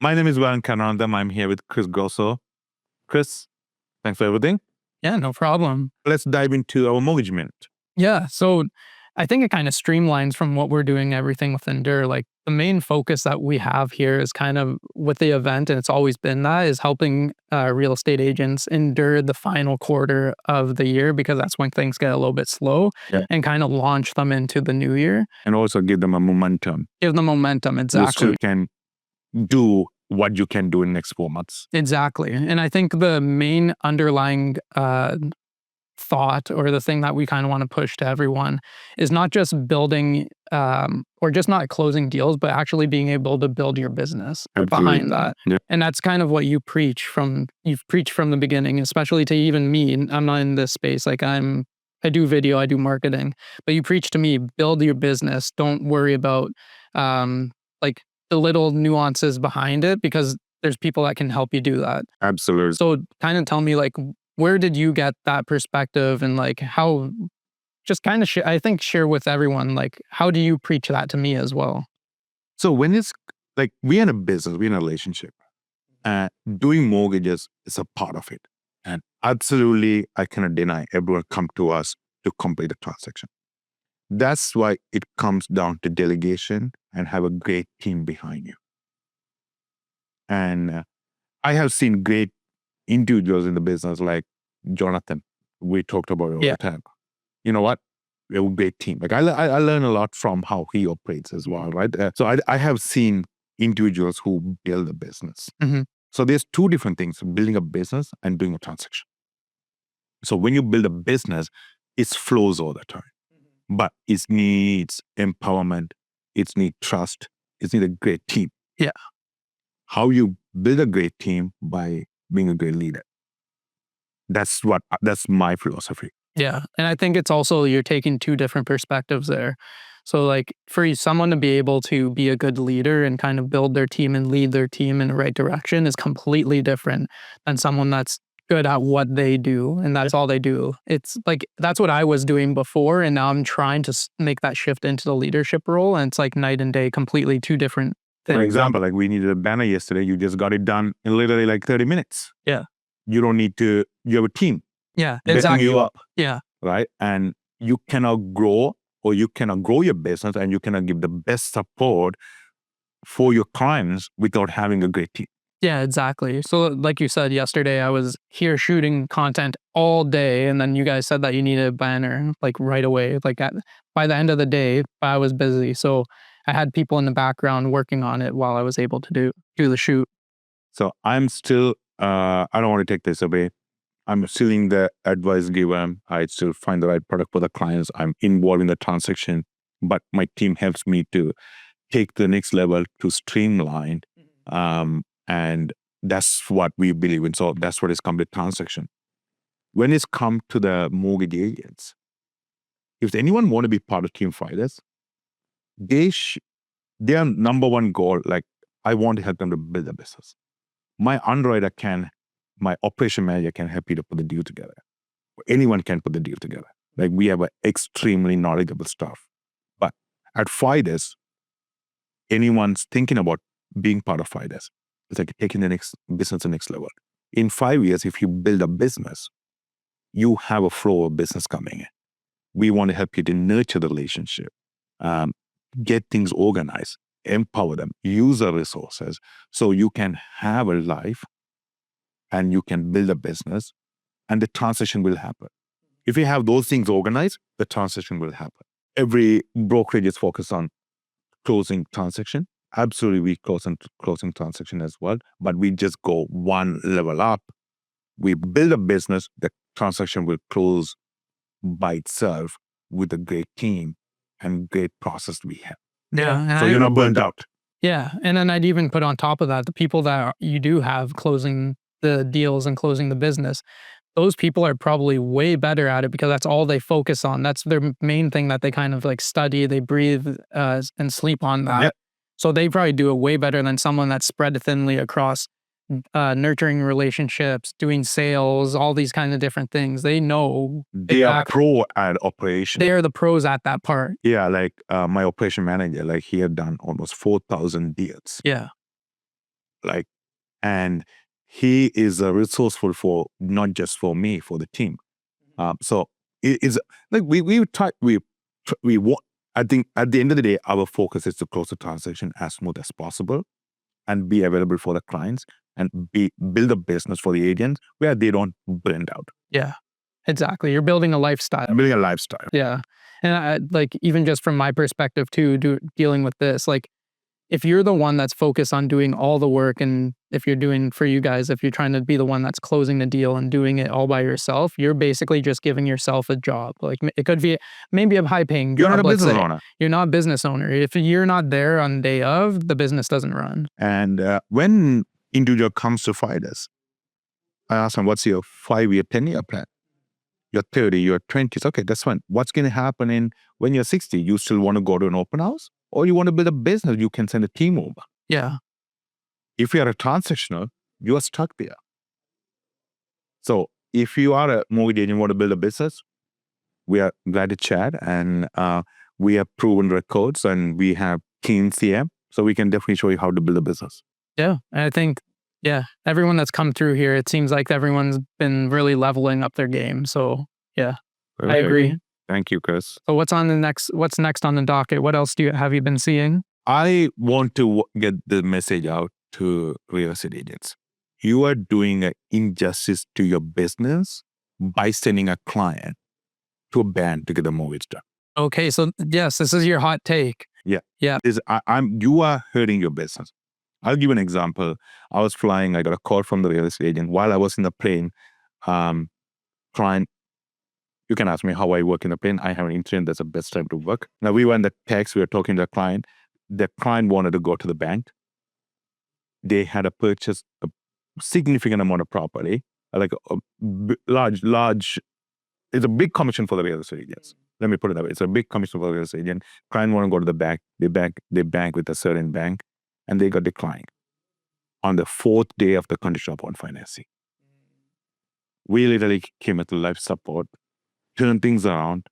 My name is Varun Kanandam. I'm here with Chris Grosso. Chris, thanks for everything. Yeah, no problem. Let's dive into our mortgage minute. Yeah. So I think it kind of streamlines from what we're doing everything with Endure. Like the main focus that we have here is kind of with the event, and it's always been that, is helping real estate agents endure the final quarter of the year because that's when things get a little bit slow and kind of launch them into the new year. And also give them a momentum. Give them momentum, You exactly. still can do what you can do in the next 4 months. Exactly. And I think the main underlying thought or the thing that we kind of want to push to everyone is not just building or just not closing deals, but actually being able to build your business behind that. Yeah. And that's kind of what you've preached from the beginning, especially to even me. I'm not in this space. Like I do video, I do marketing, but you preach to me, build your business. Don't worry about like the little nuances behind it because there's people that can help you do that. Absolutely. So kind of tell me like, where did you get that perspective and like how, just kind of I think share with everyone, like how do you preach that to me as well? So when it's like we're in a business, we're in a relationship, doing mortgages is a part of it. And absolutely, I cannot deny everyone come to us to complete the transaction. That's why it comes down to delegation and have a great team behind you. And I have seen great individuals in the business like Jonathan. We talked about it all the time. You know what? We have a great team. Like I learn a lot from how he operates as well, right? So I have seen individuals who build a business. Mm-hmm. So there's two different things, building a business and doing a transaction. So when you build a business, it flows all the time. But it needs empowerment, it needs trust, it needs a great team. Yeah. How you build a great team by being a great leader. That's my philosophy. Yeah. And I think it's also, you're taking two different perspectives there. So like for someone to be able to be a good leader and kind of build their team and lead their team in the right direction is completely different than someone that's good at what they do and that's all they do. It's like, that's what I was doing before. And now I'm trying to make that shift into the leadership role. And it's like night and day, completely two different things. For example, like we needed a banner yesterday. You just got it done in literally like 30 minutes. Yeah. You don't need to, you have a team. Yeah, backing exactly. you up. Yeah. Right. And you cannot grow or you cannot grow your business and you cannot give the best support for your clients without having a great team. Yeah, exactly. So like you said yesterday, I was here shooting content all day and then you guys said that you needed a banner like right away. Like by the end of the day, I was busy. So I had people in the background working on it while I was able to do the shoot. So I'm still, I don't want to take this away. I'm still in the advice giver. I still find the right product for the clients. I'm involved in the transaction, but my team helps me to take the next level to streamline. And that's what we believe in. So that's what is complete transaction. When it's come to the mortgage agents, if anyone want to be part of Team Fridays, their number one goal, like I want to help them to build a business. My underwriter my operation manager can help you to put the deal together. Anyone can put the deal together. Like we have an extremely knowledgeable staff. But at Fridays, anyone's thinking about being part of Fridays, it's like taking the next business to the next level. In 5 years, if you build a business, you have a flow of business coming in. We want to help you to nurture the relationship, get things organized, empower them, use the resources so you can have a life and you can build a business and the transition will happen. If you have those things organized, the transition will happen. Every brokerage is focused on closing transaction. Absolutely, we closing transaction as well, but we just go one level up. We build a business, the transaction will close by itself with a great team and great process we have. Yeah. So you're not burnt out. Yeah. And then I'd even put on top of that, the people that you do have closing the deals and closing the business, those people are probably way better at it because that's all they focus on. That's their main thing that they kind of like study, they breathe and sleep on that. Yep. So they probably do it way better than someone that's spread thinly across nurturing relationships, doing sales, all these kind of different things. They know. They are pro at operation. They are the pros at that part. Yeah, like my operation manager, like he had done almost 4,000 deals. Yeah. And he is resourceful for not just for me, for the team. So it is like I think at the end of the day, our focus is to close the transaction as smooth as possible and be available for the clients and build a business for the agents where they don't burn out. Yeah, exactly. You're building a lifestyle. Building a lifestyle. Yeah. And even just from my perspective too, dealing with this, if you're the one that's focused on doing all the work, and if you're doing for you guys, if you're trying to be the one that's closing the deal and doing it all by yourself, you're basically just giving yourself a job. It could be maybe a high paying job. You're not a business owner. You're not a business owner. If you're not there on day of, the business doesn't run. And when individual comes to find us, I ask them, what's your 5-year, 10-year plan? You're 30, you're 20. Okay, that's fine. What's going to happen when you're 60? You still want to go to an open house? Or you want to build a business, you can send a team over. Yeah. If you are a transactional, you are stuck there. So if you are a mortgage agent and want to build a business, we are glad to chat, and we have proven records and we have keen CM. So we can definitely show you how to build a business. Yeah. And I think, everyone that's come through here, it seems like everyone's been really leveling up their game. So yeah, I agree. Thank you, Chris. So what's next on the docket? What else have you been seeing? I want to get the message out to real estate agents. You are doing an injustice to your business by sending a client to a bank to get a mortgage done. Okay, so yes, this is your hot take. Yeah. Yeah. You are hurting your business. I'll give you an example. I was flying. I got a call from the real estate agent while I was in the plane. Client, you can ask me how I work in the plane. I have an internet. That's the best time to work. Now, we were in the text. We were talking to the client. The client wanted to go to the bank. They had to purchase a significant amount of property, like a large. It's a big commission for the real estate agents. Let me put it that way. It's a big commission for the real estate agent. Client want to go to the bank. They bank with a certain bank, and they got declined on the 4th day of the conditional upon financing. We literally came at life support, turned things around,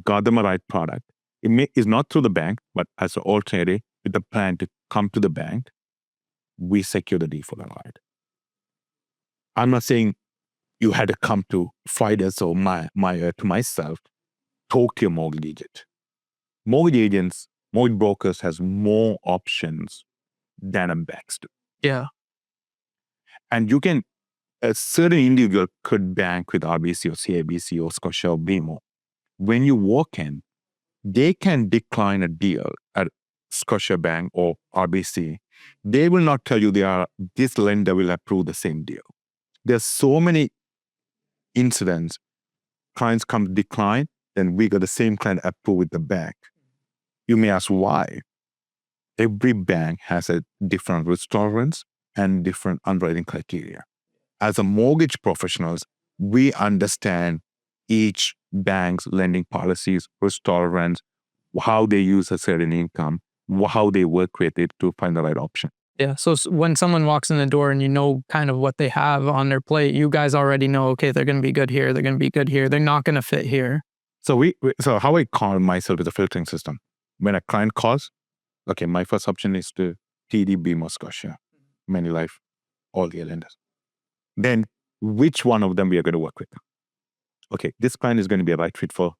got them a right product. It's not through the bank, but as an alternative, with the plan to come to the bank, we secure the deal for the client. I'm not saying you had to come to Fidus or to myself. Talk to your mortgage agent. Mortgage brokers has more options than a banks do. Yeah. And a certain individual could bank with RBC or CIBC or Scotia or BMO. When you walk in, they can decline a deal at Scotiabank or RBC. They will not tell you this lender will approve the same deal. There's so many incidents. Clients come decline, then we got the same client approved with the bank. You may ask why. Every bank has a different risk tolerance and different underwriting criteria. As a mortgage professionals, we understand each bank's lending policies, risk tolerance, how they use a certain income, how they work with it to find the right option. Yeah. So when someone walks in the door and you know kind of what they have on their plate, you guys already know, okay, they're going to be good here. They're going to be good here. They're not going to fit here. So so how I call myself is a filtering system. When a client calls, okay, my first option is to TD, BMO, Scotia, Manulife, all the lenders. Then which one of them we are going to work with? Okay, this client is going to be a right fit for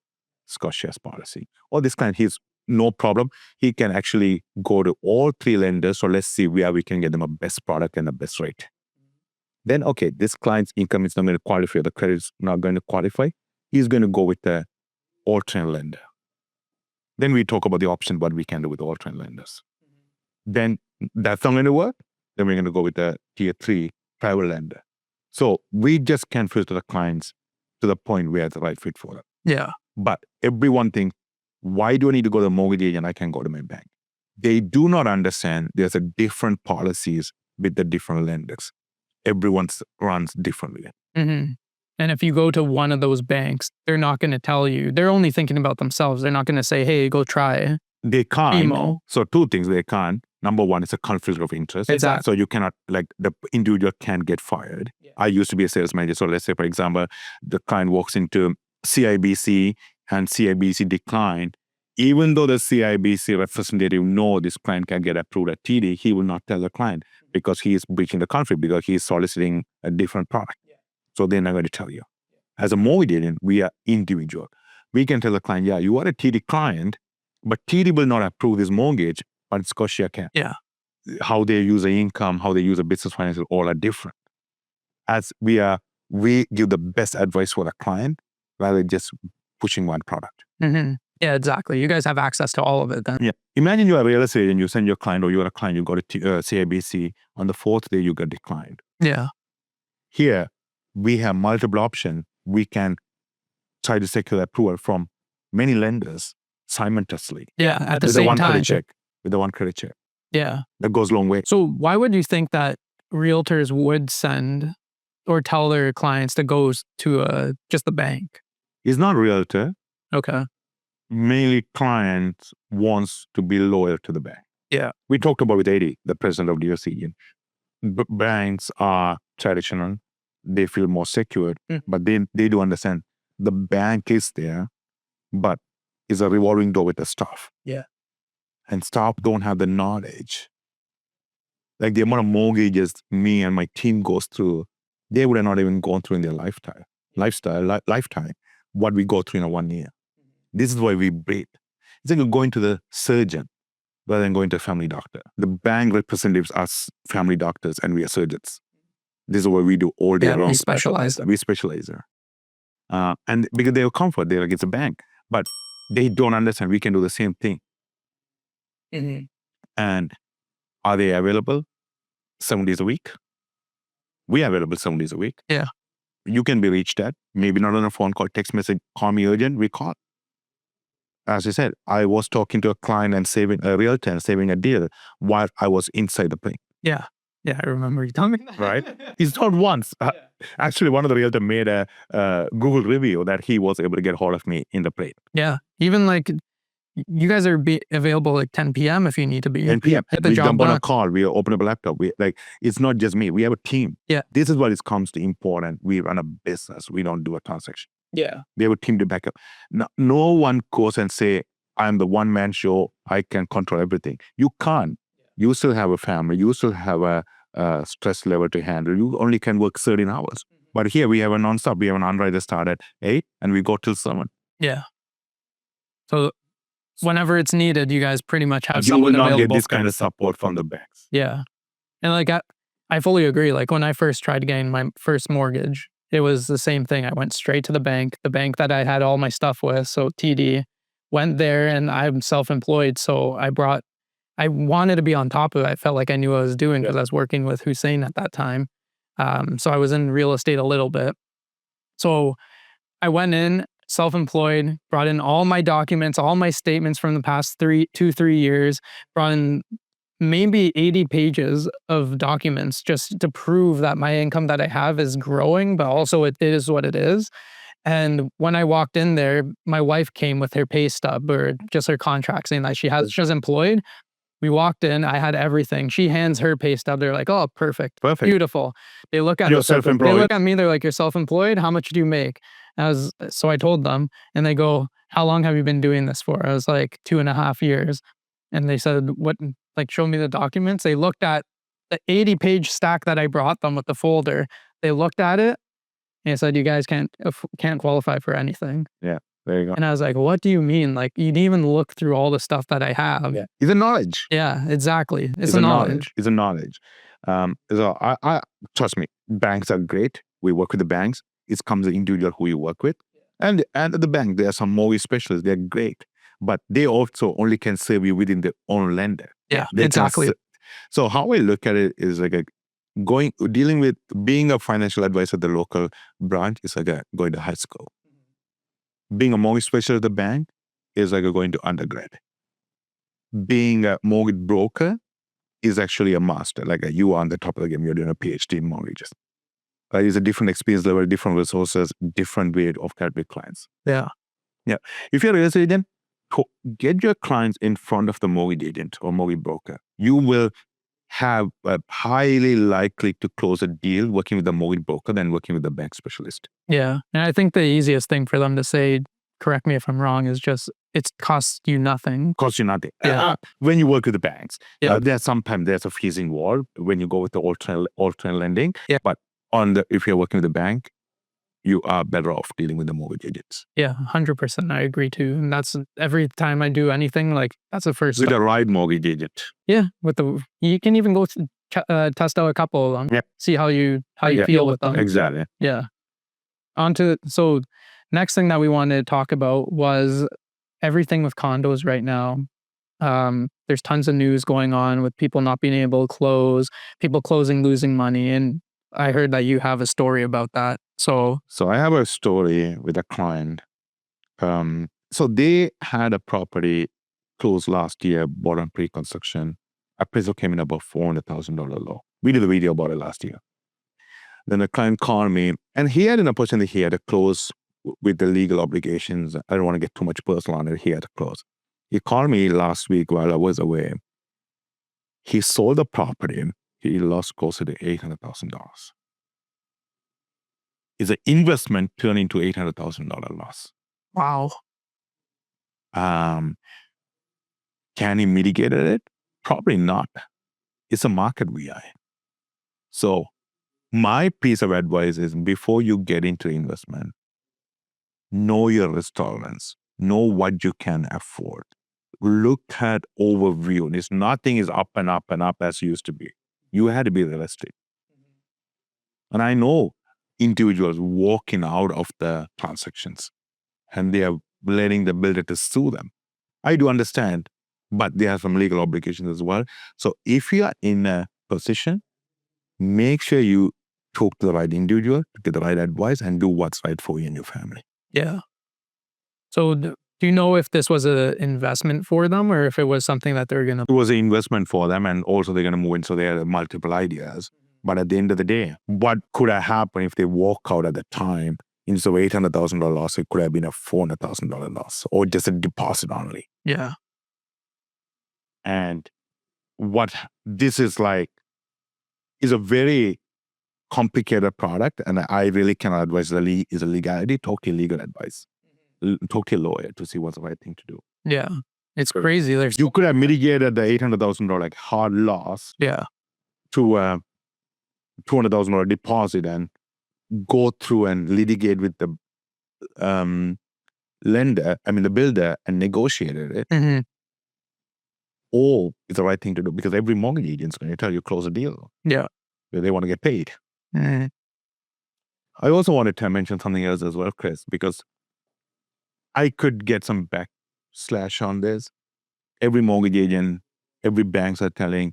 Scotia's policy. Or this client, he's no problem. He can actually go to all 3 lenders. So let's see where we can get them a best product and the best rate. Then, okay, this client's income is not going to qualify. The credit is not going to qualify. He's going to go with the alternate lender. Then we talk about the option, what we can do with the alternate lenders. Then that's not going to work. Then we're going to go with the tier 3 private lender. So we just can filter the clients to the point where it's the right fit for them. Yeah. But everyone thinks, why do I need to go to the mortgage agent? I can go to my bank. They do not understand there's a different policies with the different lenders. Everyone runs differently. Mm-hmm. And if you go to one of those banks, they're not going to tell you. They're only thinking about themselves. They're not going to say, hey, go try it. They can't. BMO. So 2 things they can't. Number 1 is a conflict of interest. Exactly. So you cannot, the individual can't get fired. Yeah. I used to be a sales manager. So let's say, for example, the client walks into CIBC and CIBC declined. Even though the CIBC representative know this client can get approved at TD, he will not tell the client. because he is breaching the contract, because he is soliciting a different product. So they're not going to tell you. As a mortgage agent, we are individual. We can tell the client, yeah, you are a TD client, but TD will not approve this mortgage, but Scotia can. Yeah. How they use the income, how they use the business finances, all are different. As we give the best advice for the client rather than just pushing one product. Mm-hmm. Yeah, exactly. You guys have access to all of it then. Yeah. Imagine you're a real estate agent, you send your client, or you're a client, you got a CIBC. On the fourth day, you get declined. Yeah. Here, we have multiple options. We can try to secure approval from many lenders simultaneously. Yeah, at the with same one time. credit check. With the one credit check. Yeah. That goes a long way. So why would you think that realtors would send or tell their clients to go to just the bank? It's not realtor. Okay. Mainly clients wants to be loyal to the bank. Yeah. We talked about with Eddie, the president of DOC. Banks are traditional. They feel more secure, but they do understand the bank is there, but it's a revolving door with the staff. Yeah. And staff don't have the knowledge. Like the amount of mortgages me and my team goes through, they would have not even gone through in their lifetime. What we go through in a 1 year. This is why we breathe. It's like you're going to the surgeon rather than going to a family doctor. The bank representatives are family doctors and we are surgeons. This is what we do all day long. We specialize. We specialize there. And because they have comfort, they're like, it's a bank. But they don't understand we can do the same thing. Mm-hmm. And are they available 7 days a week? We are available 7 days a week. Yeah. You can be reached at, maybe not on a phone call, text message, call me urgent, we call. As I said, I was talking to a client and saving a realtor and saving a deal while I was inside the plane. Yeah. Yeah, I remember you telling me that. Right? It's not once. Actually, one of the realtors made a Google review that he was able to get hold of me in the plane. Yeah. Even like you guys are available like 10 p.m. if you need to be. 10 p.m. Hit the We job jump on done. a call. We open up a laptop. It's not just me. We have a team. Yeah. This is what it comes to important. We run a business. We don't do a transaction. Yeah. We have a team to back up. No one goes and say, I'm the one-man show. I can control everything. You can't. You still have a family. You still have a stress level to handle. You only can work 13 hours. But here we have a non-stop. We have an underwriter start at 8 and we go till 7. Yeah. So whenever it's needed, you guys pretty much have you someone will not available. get this kind of support from the banks. Yeah. And like I fully agree. Like when I first tried getting my first mortgage, it was the same thing. I went straight to the bank that I had all my stuff with. So TD, went there, and I'm self-employed. So I wanted to be on top of it. I felt like I knew what I was doing because I was working with Hussein at that time. So I was in real estate a little bit. So I went in self-employed, brought in all my documents, all my statements from the past 3 years, brought in maybe 80 pages of documents just to prove that my income that I have is growing, but also it is what it is. And when I walked in there, my wife came with her pay stub or just her contract saying that she's employed. We walked in, I had everything. She hands her pay stub. They're like, oh, perfect. Beautiful. They look at You're self-employed. They look at me, they're like, you're self-employed? How much do you make? So I told them, and they go, how long have you been doing this for? I was like, 2.5 years. And they said, what, like, show me the documents. They looked at the 80-page stack that I brought them with the folder. They looked at it and said, you guys can't qualify for anything. Yeah, there you go. And I was like, what do you mean? Like, you didn't even look through all the stuff that I have. Yeah. It's a knowledge. Yeah, exactly. It's a knowledge. It's a knowledge. So I trust me, banks are great. We work with the banks. It comes the individual who you work with. And at the bank, there are some mortgage specialists. They're great. But they also only can serve you within their own lender. Yeah, exactly. So how I look at it is like dealing with being a financial advisor at the local branch is like going to high school. Being a mortgage specialist at the bank is like going to undergrad. Being a mortgage broker is actually a master. Like you are on the top of the game. You're doing a PhD in mortgages. It's a different experience level, different resources, different way of getting with clients. Yeah. Yeah. If you're a real estate agent, get your clients in front of the mortgage agent or mortgage broker. You will have a highly likely to close a deal working with the mortgage broker than working with the bank specialist. Yeah. And I think the easiest thing for them to say, correct me if I'm wrong, is just it costs you nothing. Costs you nothing. Yeah. When you work with the banks, Yeah. sometimes there's a fees involved when you go with the alternate lending. Yeah. But if you're working with the bank, you are better off dealing with the mortgage agents. Yeah, 100%. I agree too. And that's every time I do anything, like that's the first With step. the right mortgage agent. Yeah, you can even go test out a couple of them. Yep. See how you feel with them. Exactly. Yeah. So next thing that we wanted to talk about was everything with condos right now. There's tons of news going on with people not being able to close, people closing, losing money. And I heard that you have a story about that. So I have a story with a client. So they had a property closed last year, bought on pre-construction. Appraisal came in about $400,000 low. We did a video about it last year. Then the client called me, and he had an opportunity. He had to close with the legal obligations. I don't want to get too much personal on it. He had to close. He called me last week while I was away. He sold the property. He lost closer to $800,000. It's an investment turned into $800,000 loss. wow. Can he mitigate it? Probably not. It's a market we are in. So my piece of advice is before you get into investment, know your risk tolerance, know what you can afford. Look at overview. Nothing is up and up and up as it used to be. You had to be realistic. And I know individuals walking out of the transactions and they are letting the builder to sue them. I do understand, but they have some legal obligations as well. So if you are in a position, make sure you talk to the right individual to get the right advice and do what's right for you and your family. Yeah. So do you know if this was an investment for them or if it was something that they're going to... It was an investment for them, and also they're going to move in, so they had multiple ideas. But at the end of the day, what could have happened if they walk out at the time? Instead of $800,000 loss, it could have been a $400,000 loss or just a deposit only. Yeah. And what this is like is a very complicated product, and I really cannot advise is a legality. Talk to your legal advice. Talk to your lawyer to see what's the right thing to do. Yeah. It's crazy. You could have mitigated the $800,000 like hard loss to a $200,000 deposit and go through and litigate with the the builder, and negotiated it. Mm-hmm. Or it's the right thing to do, because every mortgage agent is going to tell you close a deal. Yeah. They want to get paid. Mm-hmm. I also wanted to mention something else as well, Chris, because I could get some backslash on this. Every mortgage agent, every banks are telling,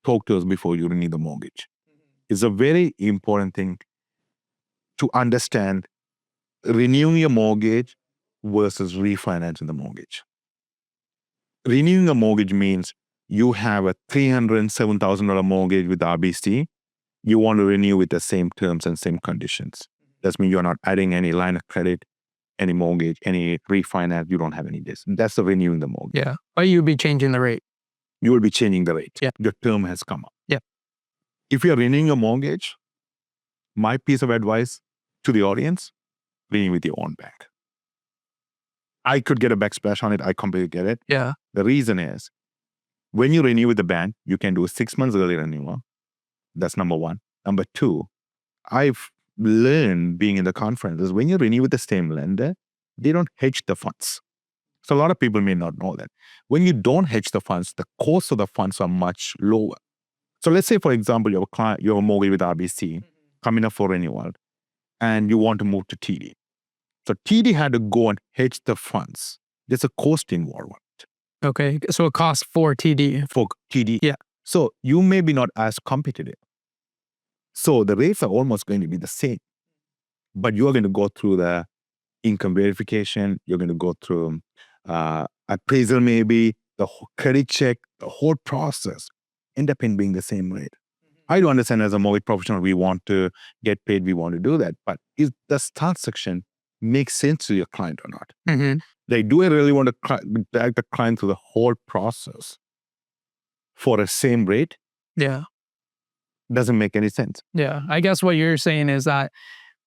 talk to us before you renew the mortgage. It's a very important thing to understand renewing your mortgage versus refinancing the mortgage. Renewing a mortgage means you have a $307,000 mortgage with RBC. You want to renew with the same terms and same conditions. That means you're not adding any line of credit, any mortgage, any refinance. You don't have any of this. That's the renewing the mortgage. Yeah. But you'd be changing the rate. You will be changing the rate. Yeah. Your term has come up. Yeah. If you're renewing a mortgage, my piece of advice to the audience, renew with your own bank. I could get a backsplash on it. I completely get it. Yeah. The reason is, when you renew with the bank, you can do a 6 months early renewal. That's number one. Number two, I've learned being in the conferences, when you renew with the same lender, they don't hedge the funds. So a lot of people may not know that. When you don't hedge the funds, the cost of the funds are much lower. So let's say, for example, you have a mortgage with RBC coming up for renewal, and you want to move to TD. So TD had to go and hedge the funds. There's a cost involved. Okay. So it costs for TD. For TD. Yeah. So you may be not as competitive. So the rates are almost going to be the same. But you're going to go through the income verification. You're going to go through appraisal, maybe the credit check, the whole process end up in being the same rate. I do understand, as a mortgage professional, we want to get paid. We want to do that. But is the transaction make sense to your client or not? Mm-hmm. Do I really want to drag the client through the whole process for a same rate? Yeah. Doesn't make any sense. Yeah. I guess what you're saying is that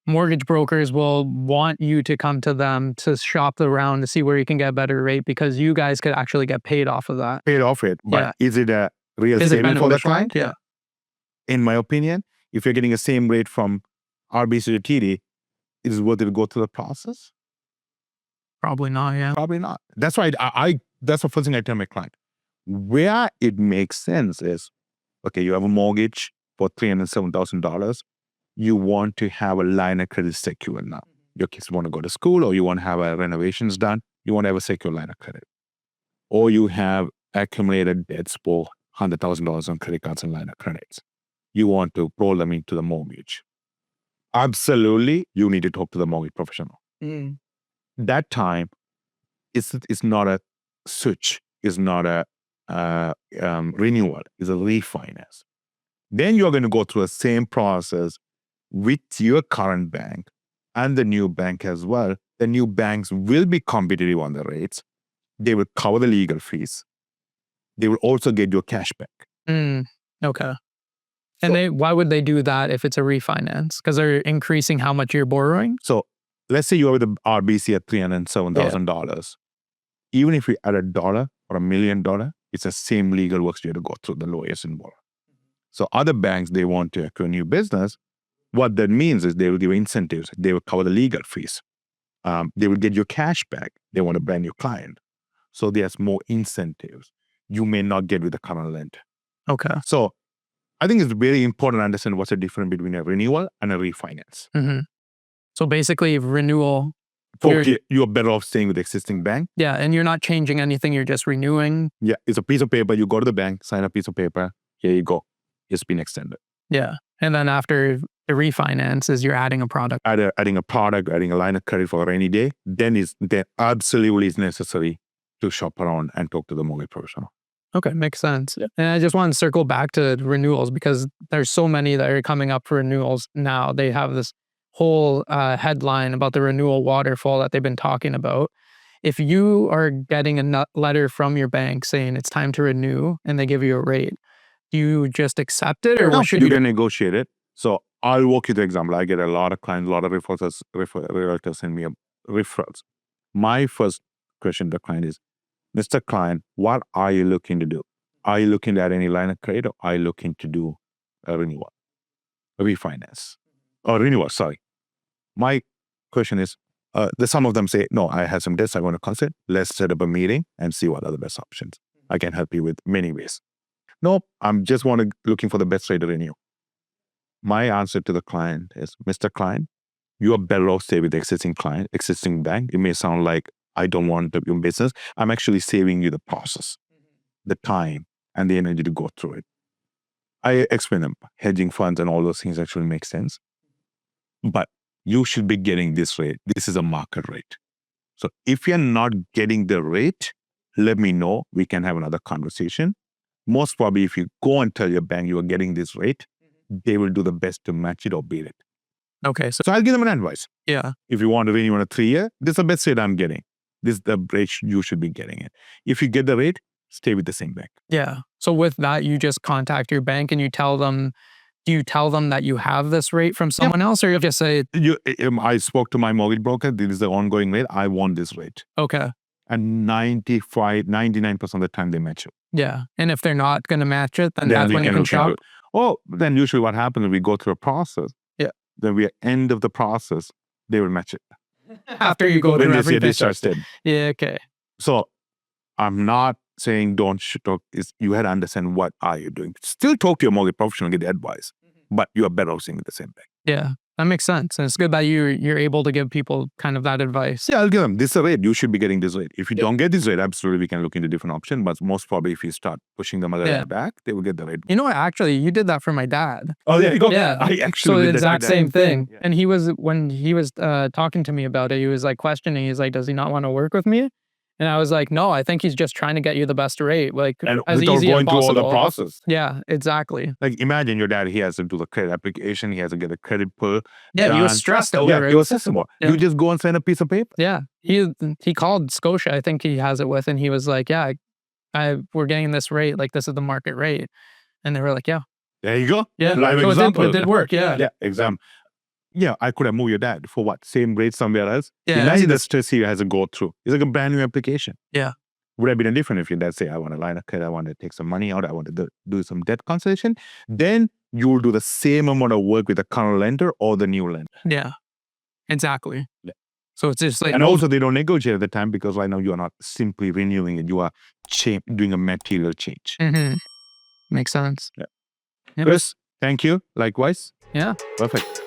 mortgage brokers will want you to come to them to shop around to see where you can get a better rate because you guys could actually get paid off of that. Paid off it, but Yeah. is it a real Is it saving for the beneficial? client? Yeah. In my opinion, if you're getting the same rate from RBC to TD, is it worth it to go through the process? Probably not. Yeah. Probably not. That's why that's the first thing I tell my client. Where it makes sense is, okay, you have a mortgage for $307,000. You want to have a line of credit secure now. Your kids want to go to school, or you want to have renovations done. You want to have a secure line of credit, or you have accumulated debts for $100,000 on credit cards and line of credits. You want to roll them into the mortgage. Absolutely, you need to talk to the mortgage professional. That time, it's not a switch. It's not a renewal. It's a refinance. Then you're going to go through the same process with your current bank and the new bank as well. The new banks will be competitive on the rates. They will cover the legal fees. They will also get your cash back. Okay. And why would they do that if it's a refinance? Because they're increasing how much you're borrowing? So let's say you have the RBC at $307,000. Even if you add $1 or $1 million, it's the same legal works you have to go through, the lawyers involved. So other banks, they want to acquire new business. What that means is they will give incentives. They will cover the legal fees. They will get your cash back. They want a brand new client. So there's more incentives you may not get with the current lender. Okay. So I think it's very important to understand what's the difference between a renewal and a refinance. So basically, renewal. You're better off staying with the existing bank. Yeah, and you're not changing anything. You're just renewing. Yeah, it's a piece of paper. You go to the bank, sign a piece of paper. Here you go. It's been extended. Yeah, and then after the refinance is you're adding a product. Adding a product, adding a line of credit for a rainy day. Then absolutely is necessary to shop around and talk to the mortgage professional. Okay, makes sense. And I just want to circle back to renewals because there's so many that are coming up for renewals now. They have this whole headline about the renewal waterfall that they've been talking about. If you are getting a letter from your bank saying it's time to renew and they give you a rate, do you just accept it or what should you do? Can negotiate it. So I'll walk you through the example. I get a lot of clients, a lot of realtors send me referrals. My first question to the client is, Mr. Client, what are you looking to do? Are you looking at any line of credit, or are you looking to do a renewal, a refinance, or renewal? Sorry. My question is, some of them say, no, I have some debts I want to consult. Let's set up a meeting and see what are the best options. I can help you with many ways. No, I'm just looking for the best rate to renew. My answer to the client is, Mr. Client, you are better off stay with the existing bank. It may sound like I don't want to do business. I'm actually saving you the process, the time, and the energy to go through it. I explain them. Hedging funds and all those things actually make sense. But you should be getting this rate. This is a market rate. So if you're not getting the rate, let me know. We can have another conversation. Most probably, if you go and tell your bank you are getting this rate, they will do the best to match it or beat it. Okay. So I'll give them an advice. Yeah. If you want to renew on a 3-year, this is the best rate I'm getting. This is the rate you should be getting it. If you get the rate, stay with the same bank. Yeah. So with that, you just contact your bank and you tell them, do you tell them that you have this rate from someone else, or you just say, I spoke to my mortgage broker. This is the ongoing rate. I want this rate. Okay. And 99% of the time they match it. Yeah. And if they're not going to match it, then that's when you can shop. Oh, then usually what happens is we go through a process. Yeah. Then we end of the process, they will match it. After you go through everything. Yeah, okay. So I'm not saying don't talk. You had to understand what are you doing. Still talk to your mortgage professional, get the advice, but you are better off staying with the same bank. Yeah, that makes sense. And it's good that you're able to give people kind of that advice. Yeah, I'll give them this is a rate. You should be getting this rate. If you don't get this rate, absolutely we can look into different option. But most probably if you start pushing them back, they will get the rate. You know what? Actually, you did that for my dad. Oh, there you go. Yeah. I actually did the exact same thing. Yeah. And when he was talking to me about it, he was like questioning. He's like, does he not want to work with me? And I was like, no, I think he's just trying to get you the best rate, like and as without easy going as through possible. all the process. Yeah, exactly. Like imagine your dad, he has to do the credit application, he has to get a credit pull. Yeah, he was stressed over it. He was stressed more. Yeah. You just go and sign a piece of paper. Yeah, he called Scotia, I think he has it with, and he was like, yeah, we're getting this rate, like this is the market rate. And they were like, yeah. There you go. Yeah, Live so example. it did work, yeah. Yeah, example. Yeah, I could have moved your dad for what? Same rate somewhere else. Yeah, Imagine the stress he has to go through. It's like a brand new application. Yeah. Would have been different if your dad say, I want to line of credit, I want to take some money out, I want to do some debt consolidation. Then you will do the same amount of work with the current lender or the new lender. Yeah, exactly. Yeah. So it's just like, And also they don't negotiate at the time because right now you are not simply renewing it. You are doing a material change. Makes sense. Yeah. Yep. Chris, thank you. Likewise. Yeah. Perfect.